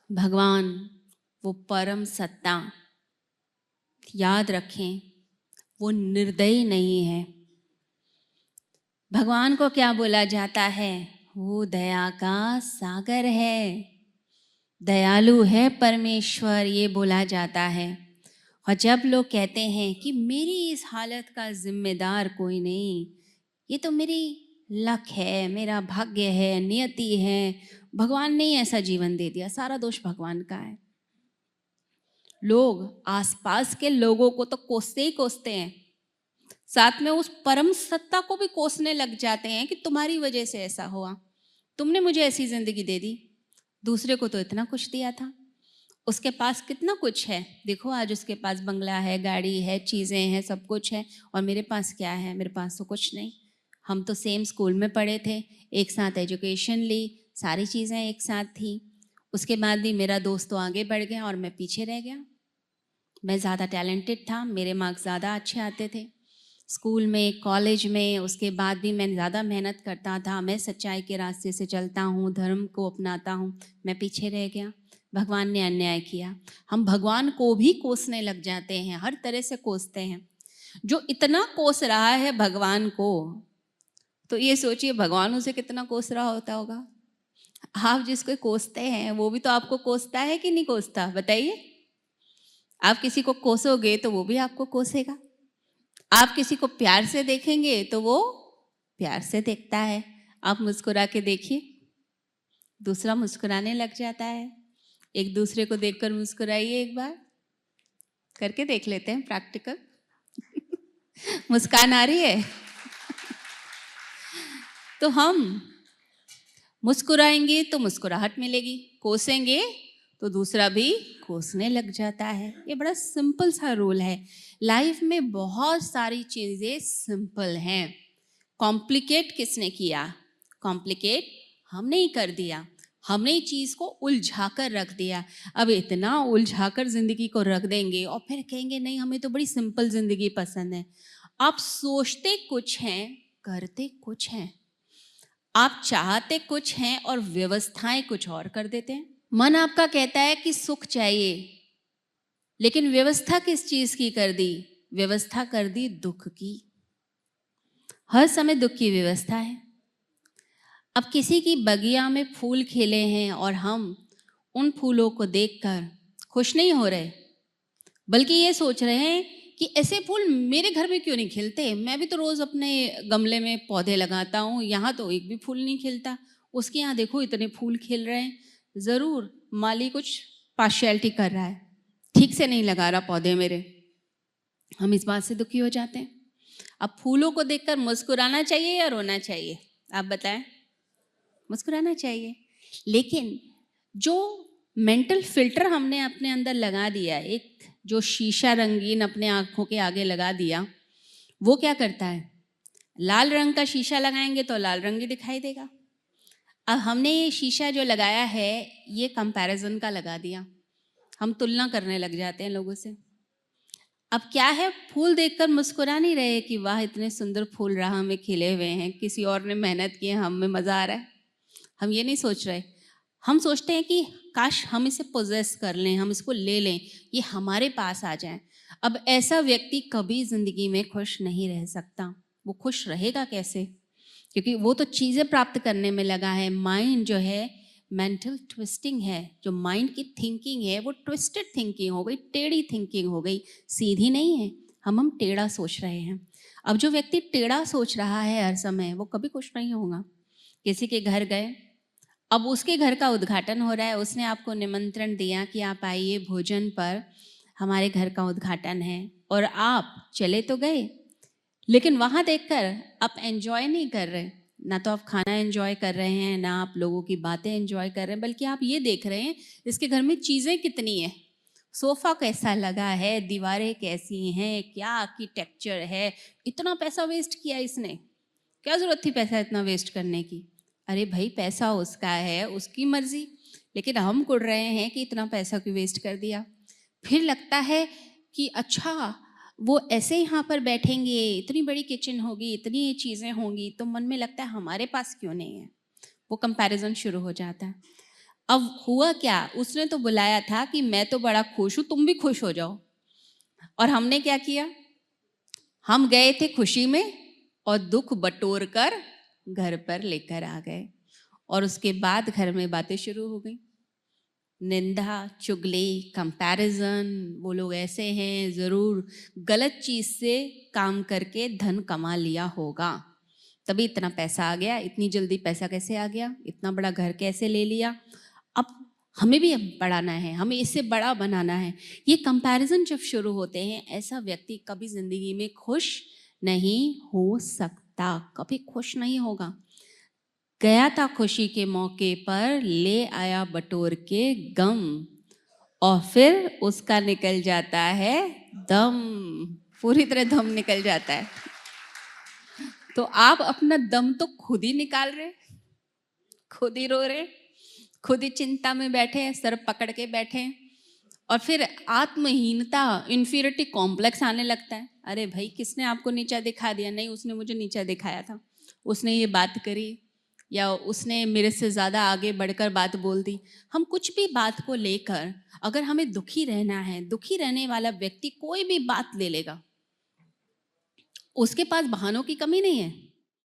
भगवान वो परम सत्ता, याद रखें, वो निर्दयी नहीं है। भगवान को क्या बोला जाता है? वो दया का सागर है, दयालु है परमेश्वर, ये बोला जाता है। और जब लोग कहते हैं कि मेरी इस हालत का जिम्मेदार कोई नहीं, ये तो मेरी लक है, मेरा भाग्य है, नियति है, भगवान ने ऐसा जीवन दे दिया, सारा दोष भगवान का है। लोग आसपास के लोगों को तो कोसते ही कोसते हैं, साथ में उस परम सत्ता को भी कोसने लग जाते हैं कि तुम्हारी वजह से ऐसा हुआ, तुमने मुझे ऐसी जिंदगी दे दी, दूसरे को तो इतना कुछ दिया था, उसके पास कितना कुछ है, देखो आज उसके पास बंगला है, गाड़ी है, चीज़ें हैं, सब कुछ है, और मेरे पास क्या है? मेरे पास तो कुछ नहीं। हम तो सेम स्कूल में पढ़े थे, एक साथ एजुकेशन ली, सारी चीज़ें एक साथ थी, उसके बाद भी मेरा दोस्त तो आगे बढ़ गया और मैं पीछे रह गया। मैं ज़्यादा टैलेंटेड था, मेरे मार्क्स ज़्यादा अच्छे आते थे स्कूल में, कॉलेज में, उसके बाद भी मैं ज़्यादा मेहनत करता था, मैं सच्चाई के रास्ते से चलता हूँ, धर्म को अपनाता हूँ, मैं पीछे रह गया। भगवान ने अन्याय किया। हम भगवान को भी कोसने लग जाते हैं, हर तरह से कोसते हैं। जो इतना कोस रहा है भगवान को, तो ये सोचिए भगवान उसे कितना कोस रहा होता होगा। आप जिसको कोसते हैं वो भी तो आपको कोसता है कि नहीं कोसता? बताइए। आप किसी को कोसोगे तो वो भी आपको कोसेगा। आप किसी को प्यार से देखेंगे तो वो प्यार से देखता है। आप मुस्कुरा के देखिए, दूसरा मुस्कुराने लग जाता है। एक दूसरे को देखकर मुस्कुराइए, एक बार करके देख लेते हैं प्रैक्टिकल। मुस्कान आ रही है? तो हम मुस्कुराएंगे तो मुस्कुराहट मिलेगी, कोसेंगे तो दूसरा भी कोसने लग जाता है। ये बड़ा सिंपल सा रूल है। लाइफ में बहुत सारी चीज़ें सिंपल हैं, कॉम्प्लिकेट किसने किया? कॉम्प्लिकेट हमने ही कर दिया, हमने चीज़ को उलझा कर रख दिया। अब इतना उलझा कर ज़िंदगी को रख देंगे और फिर कहेंगे नहीं हमें तो बड़ी सिंपल ज़िंदगी पसंद है। आप सोचते कुछ हैं, करते कुछ हैं। आप चाहते कुछ हैं और व्यवस्थाएं कुछ और कर देते हैं। मन आपका कहता है कि सुख चाहिए, लेकिन व्यवस्था किस चीज़ की कर दी? व्यवस्था कर दी दुख की। हर समय दुख की व्यवस्था है। अब किसी की बगिया में फूल खिले हैं और हम उन फूलों को देखकर खुश नहीं हो रहे, बल्कि ये सोच रहे हैं कि ऐसे फूल मेरे घर में क्यों नहीं खिलते? मैं भी तो रोज़ अपने गमले में पौधे लगाता हूँ, यहाँ तो एक भी फूल नहीं खिलता, उसके यहाँ देखो इतने फूल खिल रहे हैं। ज़रूर माली कुछ पार्शियलिटी कर रहा है, ठीक से नहीं लगा रहा पौधे मेरे। हम इस बात से दुखी हो जाते हैं। अब फूलों को देखकर मुस्कुराना चाहिए या रोना चाहिए? आप बताएं। मुस्कुराना चाहिए। लेकिन जो मेंटल फिल्टर हमने अपने अंदर लगा दिया, एक जो शीशा रंगीन अपने आँखों के आगे लगा दिया, वो क्या करता है? लाल रंग का शीशा लगाएंगे तो लाल रंग ही दिखाई देगा। अब हमने ये शीशा जो लगाया है ये कंपैरिजन का लगा दिया, हम तुलना करने लग जाते हैं लोगों से। अब क्या है, फूल देखकर मुस्कुरा नहीं रहे कि वाह इतने सुंदर फूल राह में खिले हुए हैं, किसी और ने मेहनत की है, हम में मज़ा आ रहा है। हम ये नहीं सोच रहे। हम सोचते हैं कि काश हम इसे पोजेस कर लें, हम इसको ले लें, ये हमारे पास आ जाए। अब ऐसा व्यक्ति कभी ज़िंदगी में खुश नहीं रह सकता। वो खुश रहेगा कैसे? क्योंकि वो तो चीज़ें प्राप्त करने में लगा है। माइंड जो है मेंटल ट्विस्टिंग है, जो माइंड की थिंकिंग है वो ट्विस्टेड थिंकिंग हो गई, टेढ़ी थिंकिंग हो गई, सीधी नहीं है। हम टेढ़ा सोच रहे हैं। अब जो व्यक्ति टेढ़ा सोच रहा है हर समय, वो कभी खुश नहीं होगा। किसी के घर गए, अब उसके घर का उद्घाटन हो रहा है, उसने आपको निमंत्रण दिया कि आप आइए भोजन पर, हमारे घर का उद्घाटन है, और आप चले तो गए, लेकिन वहाँ देखकर आप एंजॉय नहीं कर रहे। ना तो आप खाना एंजॉय कर रहे हैं, ना आप लोगों की बातें एंजॉय कर रहे हैं, बल्कि आप ये देख रहे हैं इसके घर में चीज़ें कितनी हैं, सोफ़ा कैसा लगा है, दीवारें कैसी हैं, क्या आर्किटेक्चर है, इतना पैसा वेस्ट किया इसने, क्या ज़रूरत थी पैसा इतना वेस्ट करने की? अरे भाई पैसा उसका है, उसकी मर्जी, लेकिन हम कुड़ रहे हैं कि इतना पैसा क्यों वेस्ट कर दिया। फिर लगता है कि अच्छा वो ऐसे यहाँ पर बैठेंगे, इतनी बड़ी किचन होगी, इतनी चीज़ें होंगी, तो मन में लगता है हमारे पास क्यों नहीं है। वो कंपैरिजन शुरू हो जाता है। अब हुआ क्या, उसने तो बुलाया था कि मैं तो बड़ा खुश हूं, तुम भी खुश हो जाओ। और हमने क्या किया, हम गए थे खुशी में और दुख बटोर कर घर पर लेकर आ गए। और उसके बाद घर में बातें शुरू हो गई, निंदा, चुगली, कंपैरिजन, वो लोग ऐसे हैं, ज़रूर गलत चीज़ से काम करके धन कमा लिया होगा, तभी इतना पैसा आ गया, इतनी जल्दी पैसा कैसे आ गया, इतना बड़ा घर कैसे ले लिया, अब हमें भी बढ़ाना है, हमें इससे बड़ा बनाना है। ये कंपैरिजन जब शुरू होते हैं, ऐसा व्यक्ति कभी ज़िंदगी में खुश नहीं हो सकता, कभी खुश नहीं होगा। गया था खुशी के मौके पर, ले आया बटोर के गम, और फिर उसका निकल जाता है दम, पूरी तरह दम निकल जाता है। तो आप अपना दम तो खुद ही निकाल रहे, खुद ही रो रहे, खुद ही चिंता में बैठे हैं, सर पकड़ के बैठे हैं, और फिर आत्महीनता, इन्फीरियरिटी कॉम्प्लेक्स आने लगता है। अरे भाई, किसने आपको नीचा दिखा दिया? नहीं, उसने मुझे नीचा दिखाया था, उसने ये बात करी, या उसने मेरे से ज़्यादा आगे बढ़कर बात बोल दी। हम कुछ भी बात को लेकर, अगर हमें दुखी रहना है, दुखी रहने वाला व्यक्ति कोई भी बात ले लेगा, उसके पास बहानों की कमी नहीं है।